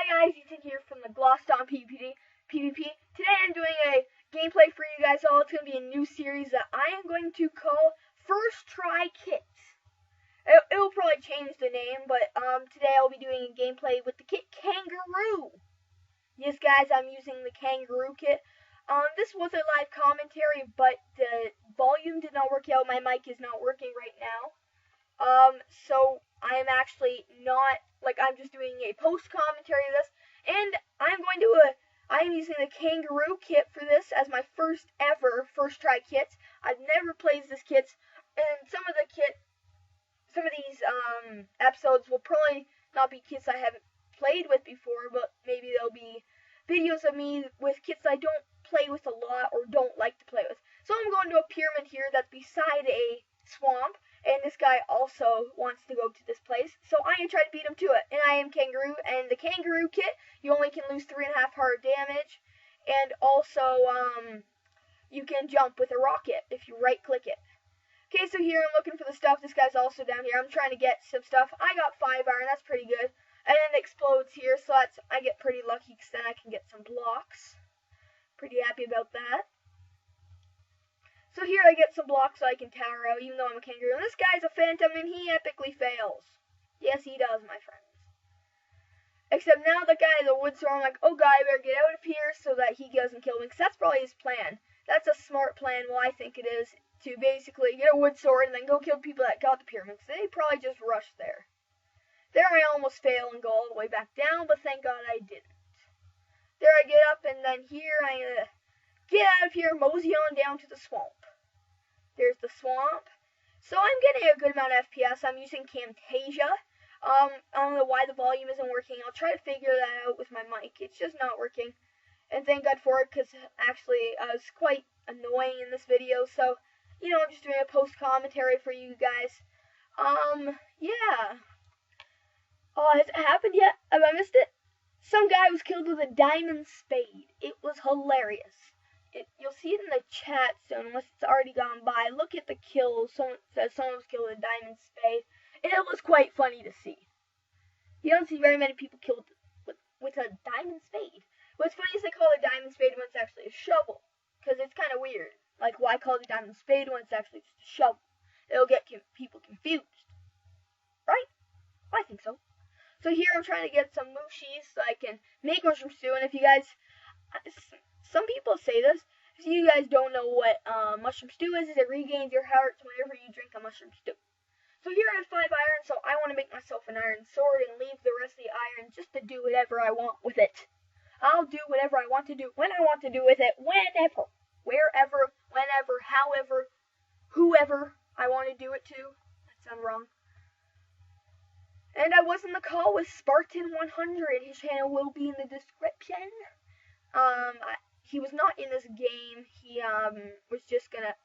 Hi guys, Ethan here from the GlahStonPVP. Today I'm doing a gameplay for you guys all. It's going to be a new series that I am going to call First Try Kits. It will probably change the name, but today I'll be doing a gameplay with the kit Kangaroo. Yes guys, I'm using the Kangaroo kit. This was a live commentary, but the volume did not work out. My mic is not working right now. So I am actually not, I'm just doing a post-commentary of this, and I am using the Kangaroo kit for this as my first try kits. I've never played this kit, and some of these episodes will probably not be kits I haven't played with before, but maybe there'll be videos of me with kits I don't play with a lot or don't like to play with. So I'm going to a pyramid here that's beside a swamp, and this guy also wants to go to this place, so I'm going to try to beat him to it. And I am Kangaroo, and the Kangaroo kit, you only can lose 3.5 heart damage, and also you can jump with a rocket if you right click it. Okay, so here I'm looking for the stuff. This guy's also down here. I'm trying to get some stuff. I got 5 iron, that's pretty good. And then it explodes here, so I get pretty lucky because then I can get some blocks. Pretty happy about that. So here I get some blocks so I can tower out, even though I'm a kangaroo. And this guy's a phantom, and he epically fails. Yes, he does, my friends. Except now the guy is a wood sword. I'm like, oh god, I better get out of here so that he doesn't kill me. Because that's probably his plan. That's a smart plan, well, I think it is, to basically get a wood sword and then go kill people that got the pyramids. They probably just rushed there. There I almost fail and go all the way back down, but thank god I didn't. There I get up, and then here I get out of here, mosey on down to the swamp. There's the swamp. So I'm getting a good amount of FPS. I'm using Camtasia. I don't know why the volume isn't working. I'll try to figure that out with my mic. It's just not working. And thank God for it, because actually I was quite annoying in this video. So, you know, I'm just doing a post-commentary for you guys. Yeah. Oh, has it happened yet? Have I missed it? Some guy was killed with a diamond spade. It was hilarious. You'll see it in the chat soon, unless it's already gone by. Look at the kills. Someone says someone was killed with a diamond spade, and it was quite funny to see. You don't see very many people killed with a diamond spade. What's funny is they call it a diamond spade when it's actually a shovel, because it's kind of weird. Like, why call it a diamond spade when it's actually just a shovel? It'll get people confused, right? I think so. So here I'm trying to get some mushies so I can make mushroom stew, and if you guys... Some people say this. If you guys don't know what mushroom stew is, it regains your hearts whenever you drink a mushroom stew. So here I have 5 iron, so I want to make myself an iron sword and leave the rest of the iron just to do whatever I want with it. I'll do whatever I want to do when I want to do with it, whenever, wherever, whenever, however, whoever I want to do it to. That sounds wrong. And I was in the call with Spartan100. His channel will be in the description. He was not in this game. He was just gonna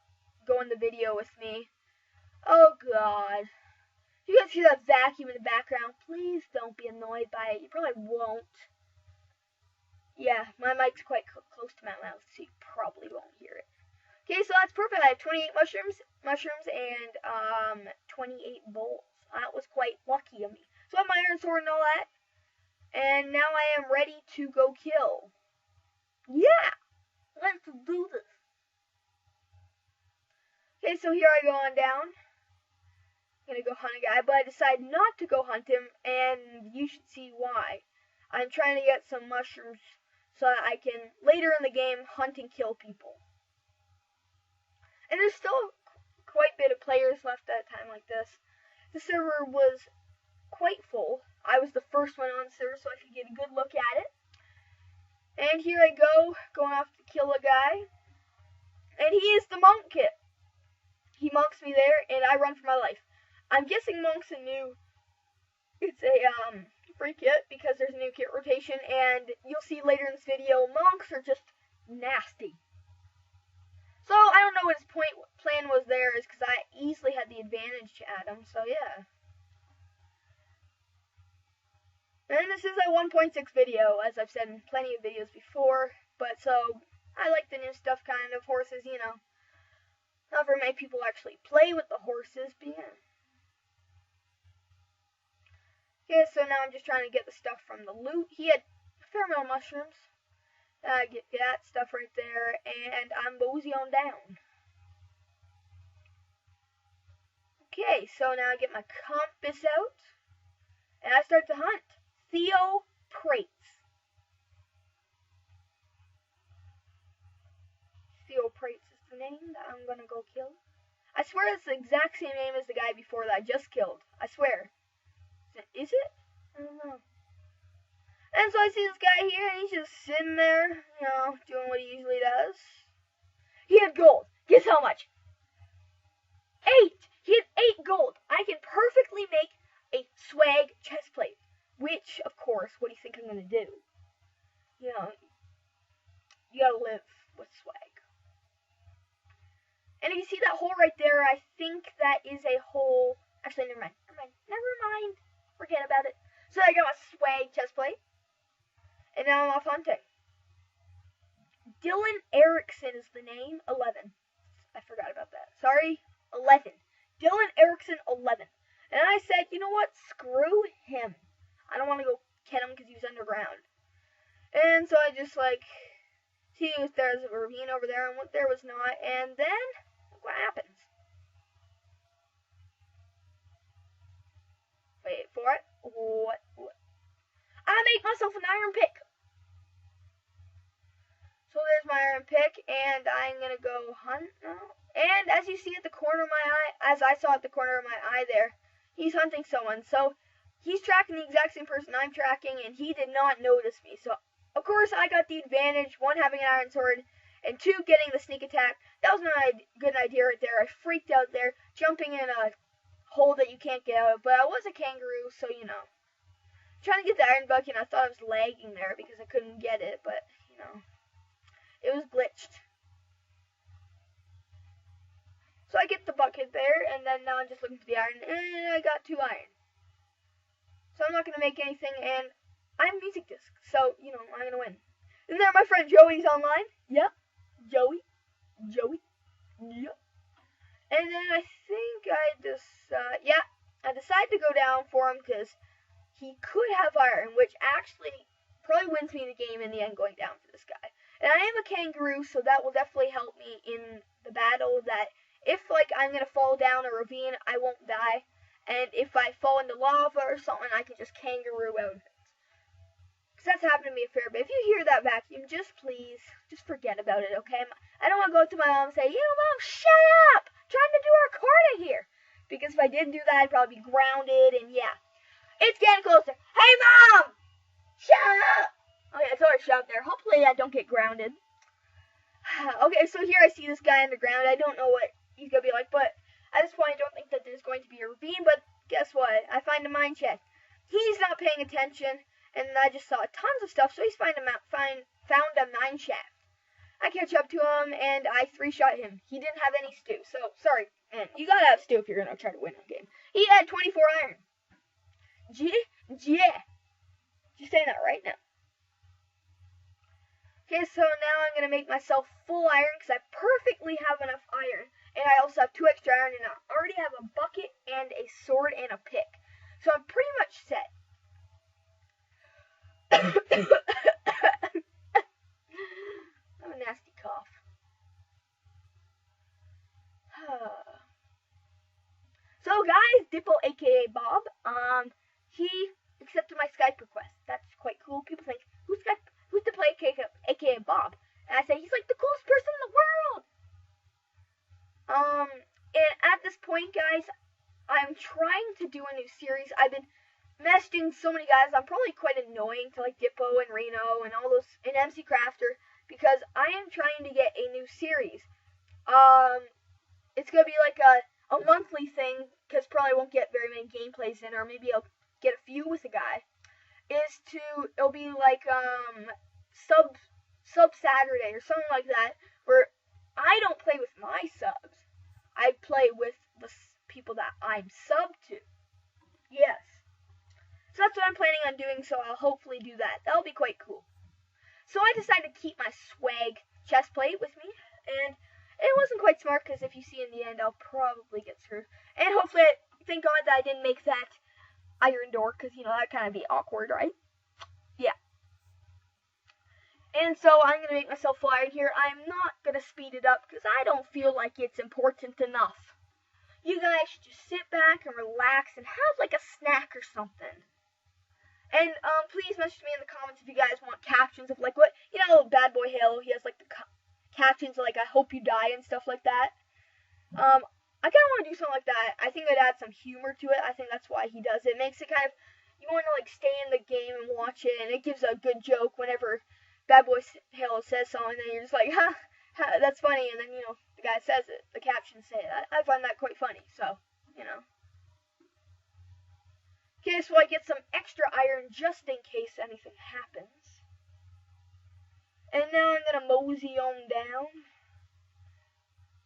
go in the video with me. Oh god. If you guys hear that vacuum in the background, please don't be annoyed by it. You probably won't. Yeah, my mic's quite close to my mouth, so you probably won't hear it. Okay, so that's perfect. I have 28 mushrooms and 28 bolts. That was quite lucky of me. So I have my iron sword and all that. And now I am ready to go kill. Yeah! Let's do this. Okay, so here I go on down. I'm gonna go hunt a guy, but I decided not to go hunt him, and you should see why. I'm trying to get some mushrooms so that I can, later in the game, hunt and kill people. And there's still quite a bit of players left at a time like this. The server was quite full. I was the first one on the server, so I could get a good look at it. And here I go, going off to kill a guy. And he is the monk kit. He monks me there, and I run for my life. I'm guessing monk's a new... It's a free kit, because there's a new kit rotation, and you'll see later in this video, monks are just nasty. So, I don't know what his plan was there, is because I easily had the advantage to add him, so yeah. And this is a 1.6 video, as I've said in plenty of videos before, but so, I like the new stuff kind of, horses, you know. Not very many people actually play with the horses, but yeah. Okay, so now I'm just trying to get the stuff from the loot. He had a fair amount of mushrooms. Get that stuff right there, and I'm mosey on down. Okay, so now I get my compass out, and I start to hunt. Theoprates. Theoprates is the name that I'm gonna go kill. I swear it's the exact same name as the guy before that I just killed. I swear. Is it? I don't know. And so I see this guy here, and he's just sitting there, you know, doing what he usually does. He had gold. Guess how much? 8! He had 8 gold. I can perfectly make a swag chest plate. Which, of course, what do you think I'm going to do? You know, you gotta live with swag. And if you see that hole right there, I think that is a hole. Actually, never mind. Forget about it. So I got my swag chest plate. And now I'm off hunting. Dylan Erickson is the name. 11. I forgot about that. Sorry. 11. Dylan Erickson, 11. And I said, you know what? Screw him. I don't want to go get him because he was underground. And so I just see if there's a ravine over there, and what there was not. And then, look what happens. Wait for it. What? I make myself an iron pick. So there's my iron pick, and I'm gonna go hunt now. And as you see at the corner of my eye, as I saw at the corner of my eye there, he's hunting someone. So he's tracking the exact same person I'm tracking, and he did not notice me. So of course I got the advantage, 1, having an iron sword, and 2, getting the sneak attack. That was not a good idea right there. I freaked out there, jumping in a hole that you can't get out of. But I was a kangaroo, so you know. Trying to get the iron bucket, and I thought I was lagging there because I couldn't get it, but you know, it was glitched. So I get the bucket there, and then now I'm just looking for the iron, and I got 2 iron. So I'm not going to make anything, and I'm music disc, so, you know, I'm going to win. And there my friend Joey's online. Yep. Joey. Yep. And then I think I decided to go down for him because he could have iron, which actually probably wins me the game in the end, going down for this guy. And I am a kangaroo, so that will definitely help me in the battle, that if, I'm going to fall down a ravine, I won't die. And if I fall into lava or something, I can just kangaroo out of it. Because that's happened to me a fair bit. If you hear that vacuum, just forget about it, okay? I don't want to go to my mom and say, Mom, shut up! I'm trying to do a recording here. Because if I didn't do that, I'd probably be grounded, and yeah. It's getting closer. Hey, Mom! Shut up! Okay, it's already shut up there. Hopefully I don't get grounded. Okay, so here I see this guy underground. I don't know what he's going to be like, but at this point I don't think that there's going to be a ravine, but guess what? I find a mine chest. He's not paying attention, and I just saw tons of stuff, so he's found a mine shaft. I catch up to him, and I 3-shot him. He didn't have any stew, so sorry, man. You gotta have stew if you're gonna try to win a game. He had 24 iron. Yeah. Just saying that right now. Okay, so now I'm gonna make myself full iron, because I perfectly have enough iron. And I also have 2 extra iron, and I already have a bucket and a sword and a pick. So I'm pretty much set. I have a nasty cough. So guys, Dippo, aka Bob, he accepted my Skype request. That's quite cool. People think, who's Dippo, aka Bob? And I say, he's like the coolest person in the world. And at this point, guys, I'm trying to do a new series. I've been messaging so many guys. I'm probably quite annoying to Dippo and Reno and all those, and MC Crafter, because I am trying to get a new series. It's gonna be a monthly thing, because probably won't get very many gameplays in, or maybe I'll get a few with a guy. It'll be sub Saturday or something like that, where I don't play with my subs. I play with the people that I'm sub to. Yes. So that's what I'm planning on doing, so I'll hopefully do that. That'll be quite cool. So I decided to keep my swag chest plate with me, and it wasn't quite smart, because if you see in the end, I'll probably get screwed. And hopefully, thank God that I didn't make that iron door, because, you know, that'd kind of be awkward, right? Yeah. And so I'm going to make myself fly in here. I'm not going to speed it up, because I don't feel like it's important enough. You guys should just sit back and relax and have, like, a snack or something. And, please message me in the comments if you guys want captions of, like, what, you know, Bad Boy Halo, he has, like, the captions, like, I hope you die and stuff like that. I kind of want to do something like that. I think it adds some humor to it. I think that's why he does it. It makes it kind of, you want to, like, stay in the game and watch it, and it gives a good joke whenever Bad Boy Halo says something, and you're just like, ha, that's funny, and then, you know, the guy says it. The captions say it. I find that quite funny, so, you know. Okay, so I get some extra iron just in case anything happens. And now I'm going to mosey on down.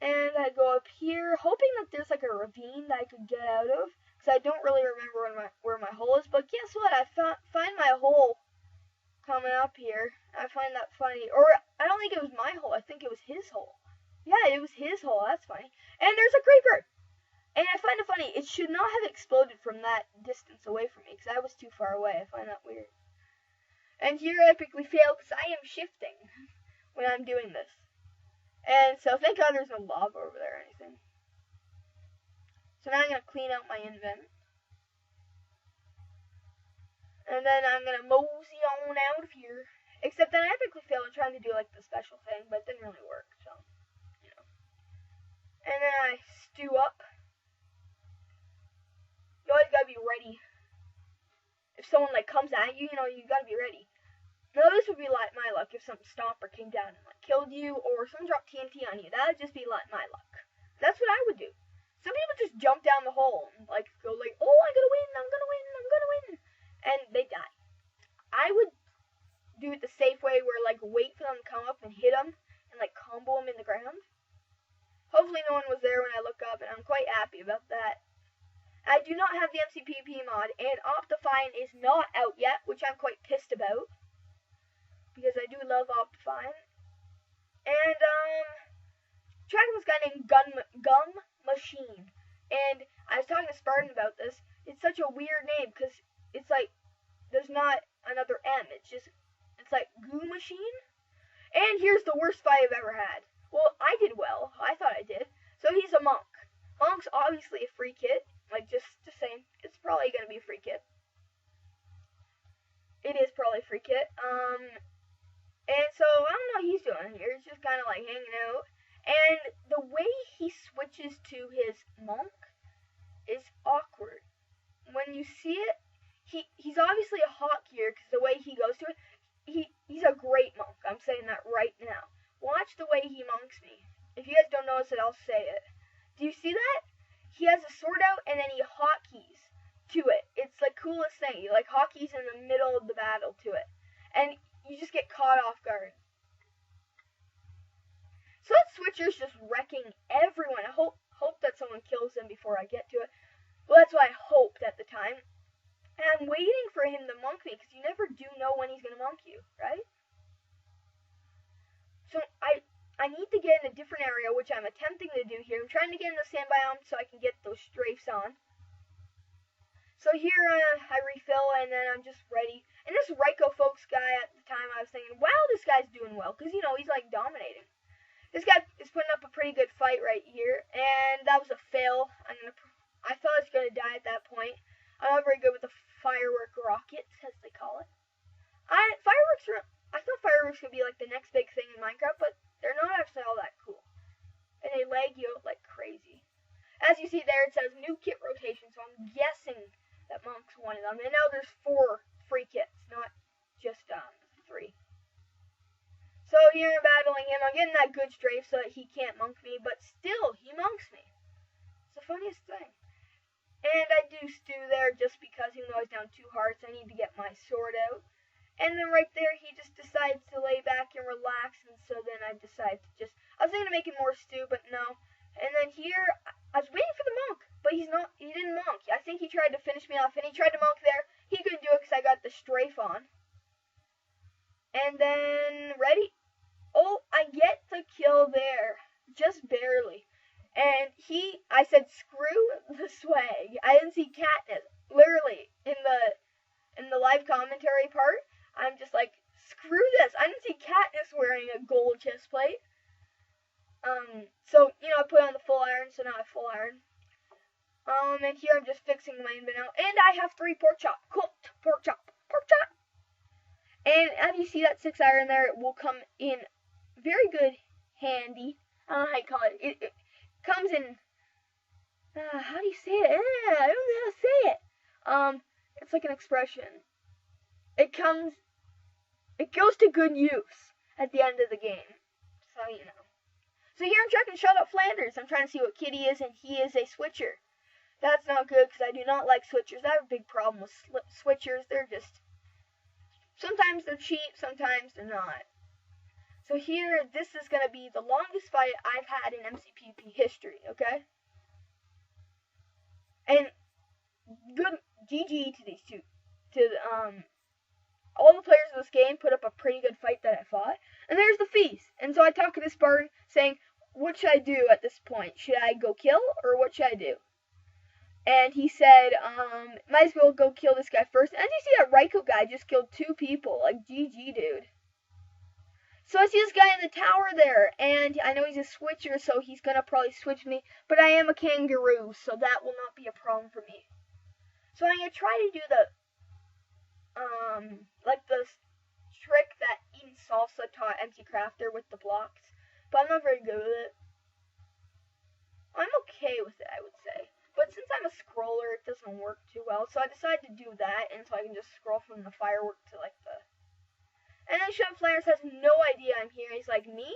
And I go up here, hoping that there's like a ravine that I could get out of, because I don't really remember where my hole is. But guess what? I find my hole coming up here. I find that funny. Or I don't think it was my hole. I think it was his hole. Yeah, it was his hole. That's funny. And there's a creeper. And I find it funny. It should not have exploded from that distance away from me, because I was too far away. I find that weird. And here I epically fail because I am shifting when I'm doing this. And so, thank God there's no lava over there or anything. So now I'm going to clean out my invent. And then I'm going to mosey on out of here. Except that I epically failed in trying to do, like, the special thing, but it didn't really work, so, you know. And then I stew up. You always got to be ready. If someone, like, comes at you, you know, you got to be ready. Now, this would be like my luck if some stomper came down and, like, killed you, or someone dropped TNT on you. That would just be like my luck. That's what I would do. Some people just jump down the hole and, like, go like, oh, I'm gonna win, I'm gonna win, I'm gonna win, and they die. I would do it the safe way where, like, wait for them to come up and hit them and, like, combo them in the ground. Hopefully no one was there when I look up, and I'm quite happy about that. I do not have the MCPP mod, and Optifine is not out yet, which I'm quite pissed about. Because I do love Optifine. And, tracking this guy named Gum Machine. And I was talking to Spartan about this. It's such a weird name, because it's like, there's not another M. It's like Goo Machine. And here's the worst fight I've ever had. Well, I did well. I thought I did. So he's a monk. Monk's obviously a free kit. Like, just saying, it's probably going to be a free kit. It is probably a free kit. And so, I don't know what he's doing here. He's just kind of, like, hanging out. And the way he switches to his monk is awkward. When you see it, he's obviously a hot gear, because the way he goes to it, he's a great monk. I'm saying that right now. Watch the way he monks me. If you guys don't notice it, I'll say it. Do you see that? He has a sword out, and then he hotkeys to it. It's, like, coolest thing. He, like, hotkeys in the middle of the battle to it. And you just get caught off guard. So that switcher's just wrecking everyone. I hope that someone kills him before I get to it. Well, that's what I hoped at the time. And I'm waiting for him to monk me, because you never do know when he's going to monk you, right? So I need to get in a different area, which I'm attempting to do here. I'm trying to get in the sand biome so I can get those strafes on. So here I refill, and then I'm just ready. And this Ryko Folks guy at the time, I was thinking, wow, this guy's doing well, because, you know, he's, like, dominating. This guy is putting up a pretty good fight right here, and that was a fail. I thought I was going to die at that point. I'm not very good with the firework rockets, as they call it. I thought fireworks would be, like, the next big thing in Minecraft, but they're not actually all that cool. And they lag you out like crazy. As you see there, it says new kit rotation, so I'm guessing that Monk's one of them. And now there's 4 free kits, not just 3. So here I'm battling him. I'm getting that good strafe so that he can't monk me, but still, he monks me. It's the funniest thing. And I do stew there just because, even though I was down 2 hearts, I need to get my sword out. And then right there, he just decides to lay back and relax, and so then I decide to just, I was thinking of making more stew, but no. And then here, I was waiting for the monk, but he didn't monk. I think he tried to finish me off, and he tried to monk there. He couldn't do it because I got the strafe on. And then, ready? Oh, I get the kill there, just barely. And I said, screw the swag. I didn't see Katniss. literally in the live commentary part, I'm just like, screw this. I didn't see Katniss wearing a gold chest plate. So, I put on the full iron, so now I have full iron. And here I'm just fixing my inventory now. And I have 3 pork chop. Cooked pork chop. Pork chop! And as you see that 6 iron there, it will come in very good handy. I don't know how you call it. It comes in, how do you say it? I don't know how to say it. It's like an expression. It goes to good use at the end of the game. So, So here I'm trying to shut up Flanders. I'm trying to see what Kitty is, and he is a switcher. That's not good, because I do not like switchers. I have a big problem with switchers. They're just, sometimes they're cheap, sometimes they're not. So here, this is going to be the longest fight I've had in MCPP history, okay? And good GG to these two. All the players of this game put up a pretty good fight that I fought. And there's the feast. And so I talked to this bird saying, what should I do at this point? Should I go kill, or what should I do? And he said, might as well go kill this guy first. And you see that Raiko guy just killed 2 people. Like, GG, dude. So I see this guy in the tower there, and I know he's a switcher, so he's gonna probably switch me. But I am a kangaroo, so that will not be a problem for me. So I'm gonna try to do the, like the trick that Eating Salsa taught MC Crafter with the blocks. But I'm not very good with it. I'm okay with it, I would say. But since I'm a scroller, it doesn't work too well. So I decided to do that, and so I can just scroll from the firework to like the... And then Chef Flanders has no idea I'm here. He's like, me?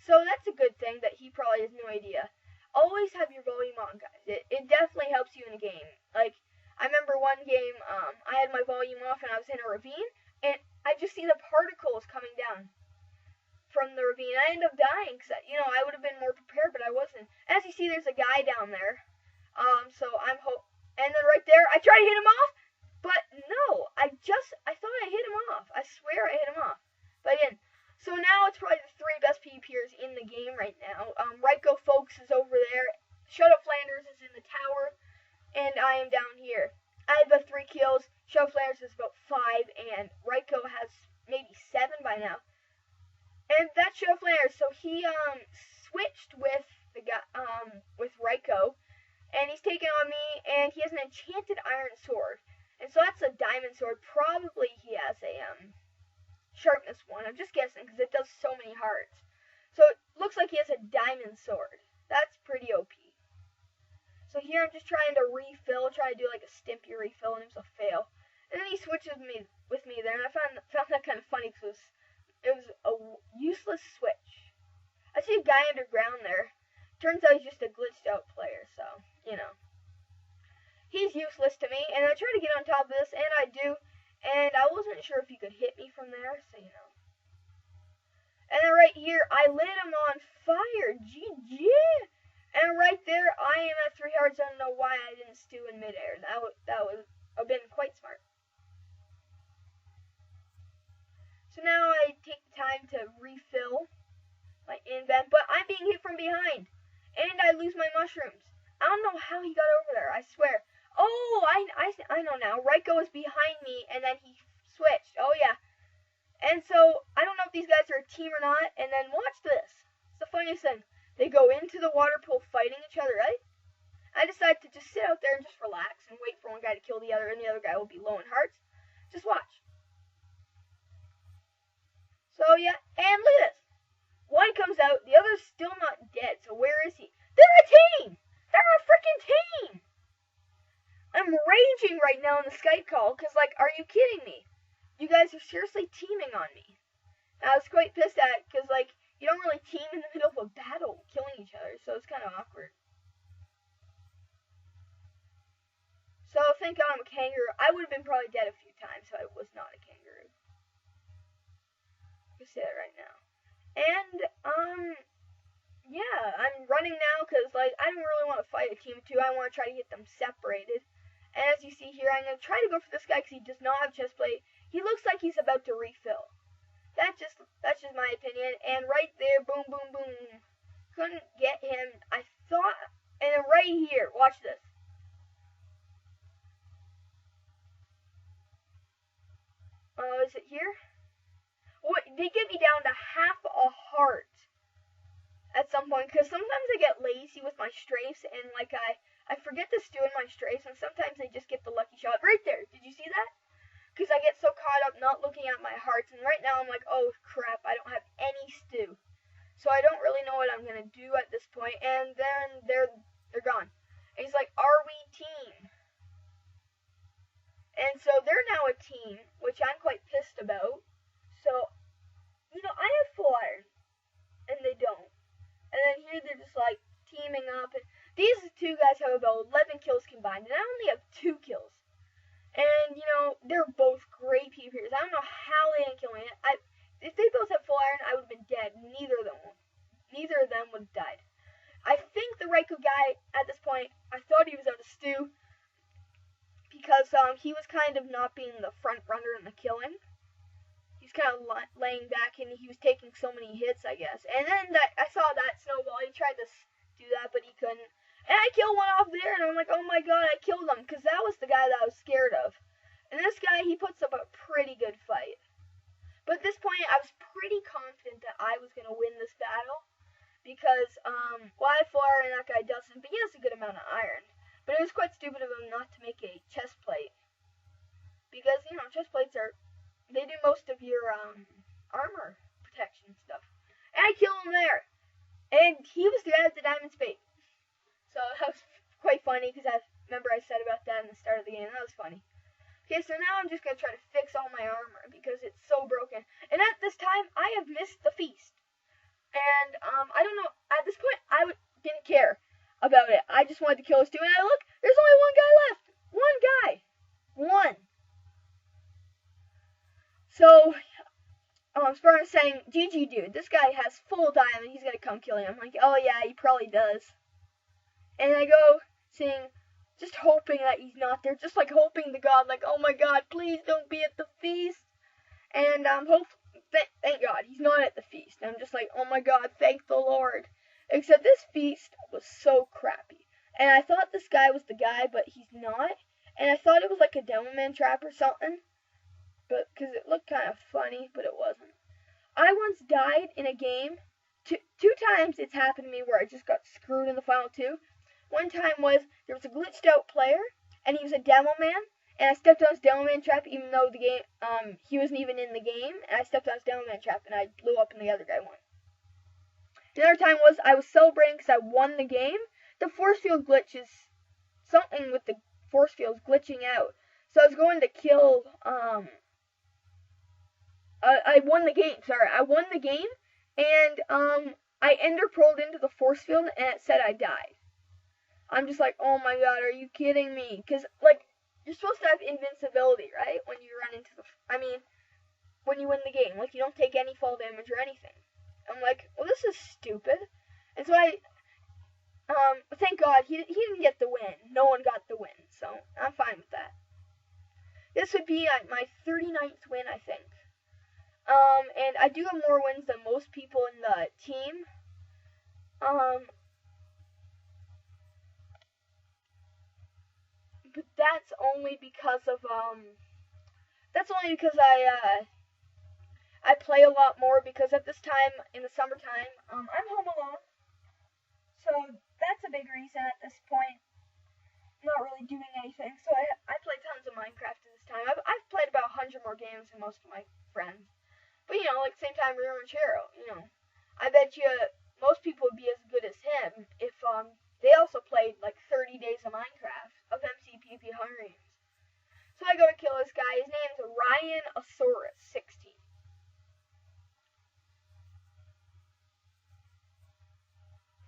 So that's a good thing that he probably has no idea. Always have your volume on, guys. It definitely helps you in a game. Like, I remember one game, I had my volume off and I was in a ravine, and I just see the particles coming down from the ravine. I ended up dying, because, I would have been more prepared, but I wasn't. As you see, there's a guy down there. So and then right there, I tried to hit him off, but no, I thought I hit him off. I swear I hit him off, but I didn't. So now it's probably the 3 best PvPers in the game right now. Raiko Folks is over there, Shadow Flanders is in the tower, and I am down here. I have 3 kills, Shadow Flanders is about 5, and Raiko has maybe 7 by now. And that's Shadow Flanders, so he switched with the guy, with Raiko. And he's taken on me, and he has an enchanted iron sword. And so that's a diamond sword. Probably he has a sharpness 1. I'm just guessing, because it does so many hearts. So it looks like he has a diamond sword. That's pretty OP. So here I'm just trying to refill, try to do like a Stimpy refill, and it was a fail. And then he switches with me there, and I found that kind of funny, because it was a useless switch. I see a guy underground there. Turns out he's just a glitched out player, so, he's useless to me, and I try to get on top of this, and I do, and I wasn't sure if he could hit me from there, so, And then right here, I lit him on fire, GG! And right there, I am at 3 hearts. I don't know why I didn't stew in midair. That would have been quite smart. So now I take the time to refill my invent, but I'm being hit from behind. And I lose my mushrooms. I don't know how he got over there, I swear. Oh, I know now. Raiko was behind me, and then he switched. Oh, yeah. And so, I don't know if these guys are a team or not. And then, watch this. It's the funniest thing. They go into the water pool fighting each other, right? I decided to just sit out there and just relax and wait for one guy to kill the other, and the other guy will be low in hearts. Just watch. So, yeah. And look at this. One comes out, the other's still not dead, so where is he? They're a team! They're a freaking team! I'm raging right now in the Skype call, because, like, are you kidding me? You guys are seriously teaming on me. And I was quite pissed at it, because, like, you don't really team in the middle of a battle, killing each other, so it's kind of awkward. So, thank God I'm a kangaroo. I would have been probably dead a few times if I was not a kangaroo. I can say that right now. And, yeah, I'm running now because, like, I don't really want to fight a team of 2. I want to try to get them separated. And as you see here, I'm going to try to go for this guy because he does not have chestplate. He looks like he's about to refill. That's just my opinion. And right there, boom, boom, boom. Couldn't get him. I thought, and then right here, watch this. is it here? What, they get me down to half a heart at some point, because sometimes I get lazy with my strafes, and like I forget to stew in my strafes, and sometimes I just get the lucky shot right there. Did you see that? Because I get so caught up not looking at my hearts, and right now I'm like, oh crap, I don't have any stew, so I don't really know what I'm gonna do at this point. And then they're gone. And he's like, are we team? And so they're now a team, which I'm quite pissed about. So, you know, I have full iron, and they don't. And then here they're just like teaming up. And these two guys have about 11 kills combined, and I only have 2 kills. And, you know, they're both great PvPers. I don't know how they didn't kill me. If they both had full iron, I would have been dead. Neither of them would have died. I think the Reiko guy, at this point, I thought he was out of stew, because he was kind of not being the front runner in the killing. He's kind of laying back, and he was taking so many hits, I guess. And then I saw that snowball. He tried to do that, but he couldn't. And I killed one off there, and I'm like, oh my god, I killed him, because that was the guy that I was scared of. And this guy, he puts up a pretty good fight. But at this point, I was pretty confident that I was going to win this battle, because, well, I have full iron and that guy doesn't, but he has a good amount of iron. But it was quite stupid of him not to make a chest plate, because, you know, chest plates they do most of your, armor protection stuff. And I killed him there, and he was the guy with the diamond spade. So that was quite funny, because I remember I said about that in the start of the game. That was funny. Okay, so now I'm just going to try to fix all my armor, because it's so broken. And at this time, I have missed the feast. And, I don't know, at this point, didn't care about it. I just wanted to kill this dude, and I look, there's only one guy left. One guy. One. So, Spartan is saying, GG dude, this guy has full diamond, he's going to come kill you. I'm like, oh yeah, he probably does. And I go saying, just hoping that he's not there, just like hoping to God, like, oh my god, please don't be at the feast. And thank God, he's not at the feast. I'm just like, oh my god, thank the Lord. Except this feast was so crappy. And I thought this guy was the guy, but he's not. And I thought it was like a Devilman trap or something, but because it looked kind of funny, but it wasn't. I once died in a game. Two times it's happened to me where I just got screwed in the final 2. One time was, there was a glitched out player, and he was a Devilman, and I stepped on his Devilman trap even though the game, he wasn't even in the game, and I stepped on his Devilman trap, and I blew up and the other guy won. Another time was, I was celebrating because I won the game. The force field glitch is something with the force fields glitching out. So I was going to kill, I won the game, and, I ender pearled into the force field, and it said I died. I'm just like, oh my god, are you kidding me? Because, like, you're supposed to have invincibility, right? When you run into when you win the game. Like, you don't take any fall damage or anything. I'm like, well, this is stupid. And so thank God, he didn't get the win. No one got the win, so I'm fine with that. This would be my 39th win, I think. And I do have more wins than most people in the team. But that's only because I play a lot more, because at this time, in the summertime, I'm home alone. So that's a big reason at this point. I'm not really doing anything, so I play tons of Minecraft at this time. I've played about 100 more games than most of my friends. But, you know, like, same time, Ranchero, you know. I bet you most people would be as good as him if, they also played, like, 30 days of Minecraft, of MCPP Hunger Games. So I go to kill this guy. His name's Ryan Asaurus 16.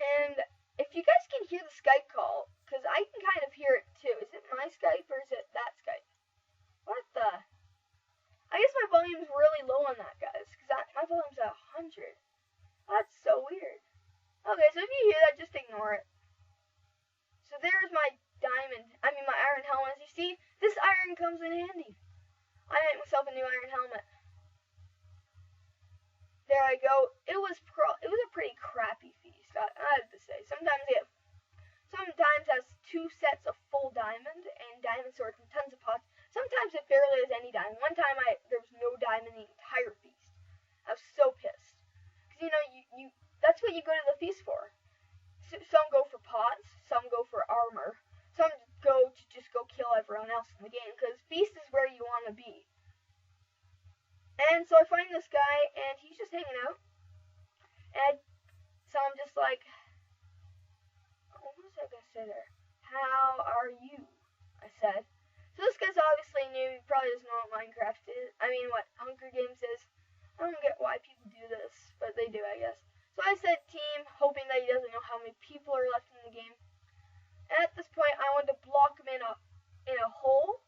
And if you guys can hear the Skype call, because I can kind of hear it too. Is it my Skype or is it that Skype? What the? I guess my volume's really low on that, guys, because my volume's at 100. That's so weird. Okay, so if you hear that, just ignore it. So there's my my iron helmet. As you see, this iron comes in handy. I made myself a new iron helmet. There I go. It was a pretty crappy feast, I have to say. Sometimes has 2 sets of full diamond and diamond swords and tons of pots. Sometimes it barely has any diamond. One time there was no diamond And so I find this guy, and he's just hanging out. And so I'm just like, what was I gonna say there? How are you? I said. So this guy's obviously new. He probably doesn't know what Minecraft is. I mean, what Hunger Games is. I don't get why people do this, but they do, I guess. So I said team, hoping that he doesn't know how many people are left in the game. And at this point, I wanted to block him in a hole,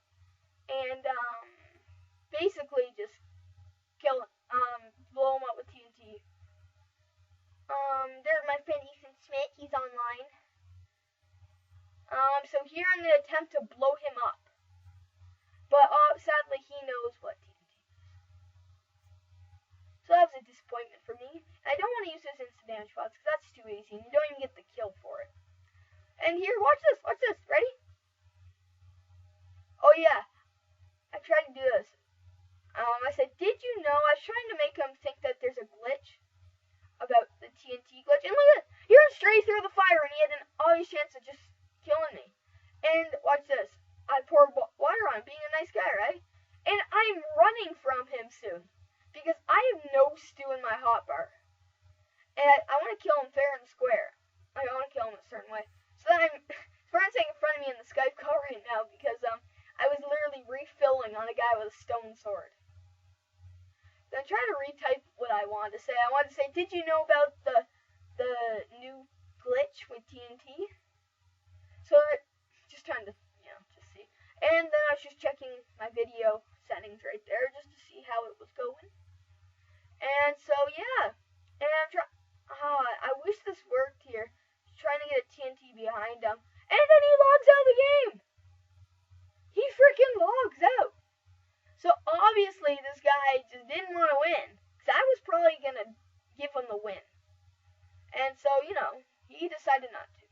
and basically just kill him, blow him up with TNT. There's my friend Ethan Smith. He's online. So here I'm gonna attempt to blow him up, but sadly he knows what TNT is. So that was a disappointment for me. I don't want to use those instant damage pods because that's too easy, and you don't even get the kill for it. And here, watch this. Ready? Oh yeah, I tried to do this. I said, did you know? I was trying to make him think that there's a glitch about the TNT glitch, and look at it. He ran straight through the fire, and he had an obvious chance of just killing me. And watch this. I pour water on him, being a nice guy, right? And I'm running from him soon because I have no stew in my hotbar, and I want to kill him fair and square. I want to kill him a certain way. So then I'm sitting in front of me in the Skype call right now because I was literally refilling on a guy with a stone sword. So I'm trying to retype what I wanted to say. I wanted to say, did you know about the new glitch with TNT? So just trying to, just see. And then I was just checking my video settings right there just to see how it was going. And so yeah, and I'm trying. I wish this worked here. Just trying to get a TNT behind him, and then he logs out of the game. He freaking logs out. So obviously this guy just didn't want to win, because I was probably gonna give him the win. And so he decided not to.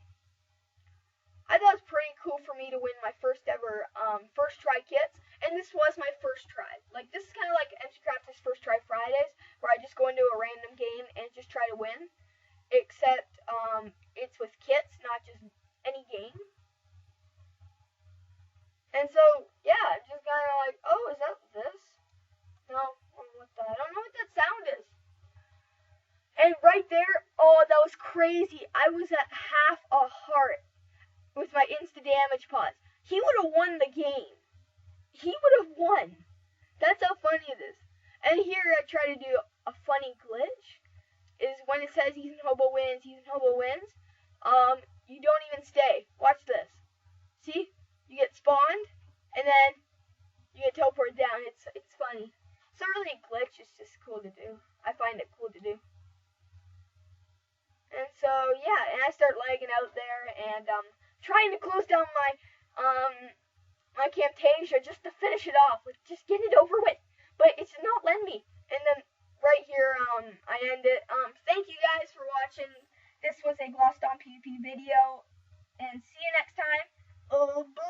I thought it was pretty cool for me to win my first ever first try kits, and this was my first try. Like, this is kind of like MC Crafter's First Try Fridays, where I just go into a random game and just try to win, except it's with kits, not just any game. And so yeah, just kind of like, oh, is that this? No, I don't know what that sound is. And right there, oh, that was crazy. I was at half a heart with my insta damage pods. He would have won the game. He would have won. That's how funny it is. And here I try to do a funny glitch. Is when it says Ethan Hobo wins, you don't even stay. Watch this. See? You get spawned, and then you get teleported down. It's funny. It's not really a glitch, it's just cool to do. I find it cool to do. And so yeah, and I start lagging out there and trying to close down my my Camtasia just to finish it off, like just get it over with. But it's not letting me. And then right here, I end it. Thank you guys for watching. This was a GlahStonPVP video, and see you next time. Bye.